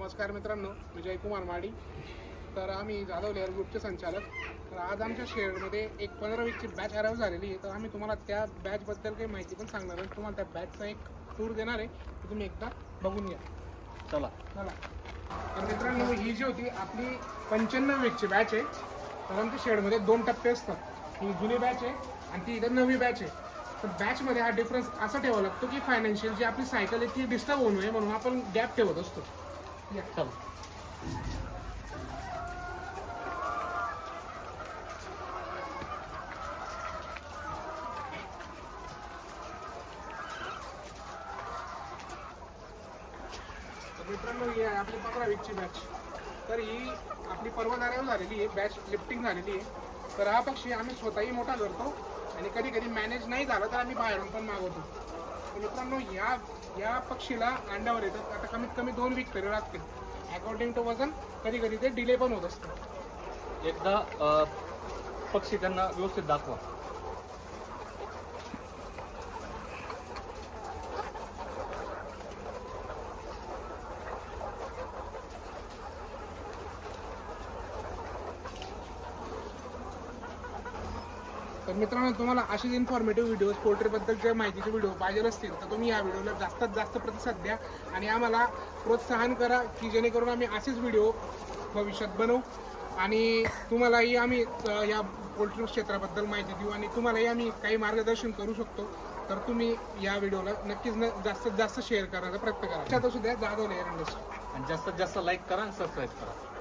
नमस्कार मित्रांनो, मी जयकुमार माडी. तर आम्ही जाधव लेअर ग्रुपचे संचालक. तर आज आमच्या शेअरमध्ये एक 15-20ची बॅच अराईव्ह झालेली आहे. तर आम्ही तुम्हाला त्या बॅचबद्दल काही माहिती पण सांगणार आहे. तुम्हाला त्या बॅचचा एक टूर देणार आहे, तर तुम्ही एकदा बघून घ्या. चला. तर मित्रांनो, ही जी होती आपली 95ची बॅच आहे. तर आमच्या शेअरमध्ये 2 टप्पे असतात. ही जुनी बॅच आहे आणि ती इथं नवी बॅच आहे. तर बॅचमध्ये हा डिफरन्स असा ठेवावा लागतो की फायनान्शियल जी आपली सायकल आहे ती डिस्टर्ब होऊ नये म्हणून आपण गॅप ठेवत असतो. चल. तर मित्रांनो, ही आहे आपली 15-20ची बॅच. तर ही आपली परवा अराईव्ह झालेली आहे, बॅच लिफ्टिंग झालेली आहे. तर हा पक्षी आम्ही स्वतःही मोठा करतो आणि कधी कधी मॅनेज नाही झालं तर आम्ही बाहेरून पण मागवतो. तर मित्रांनो, या पक्षीला अंड्यावर येतात. आता कमीत कमी 2 वीक तरी लागतील अकॉर्डिंग टू वजन. कधी कधी ते डिले पण होत असतं. एकदा पक्षी त्यांना व्यवस्थित दाखवा. तर मित्रांनो, तुम्हाला अशीच इन्फॉर्मेटिव्ह व्हिडिओज पोल्ट्रीबद्दलच्या माहितीचे व्हिडिओ पाहिजे असतील तर तुम्ही या व्हिडिओला जास्तीत जास्त प्रतिसाद द्या आणि आम्हाला प्रोत्साहन करा की जेणेकरून आम्ही असेच व्हिडिओ भविष्यात बनवू आणि तुम्हालाही आम्ही या पोल्ट्री क्षेत्राबद्दल माहिती देऊ आणि तुम्हालाही आम्ही काही मार्गदर्शन करू शकतो. तर तुम्ही या व्हिडिओला नक्कीच जास्तीत जास्त शेअर करण्याचा प्रयत्न करा. त्यात सुद्धा जाधव लेअर इंडस्ट्री आणि जास्तीत जास्त लाईक करा आणि सबस्क्राईब करा.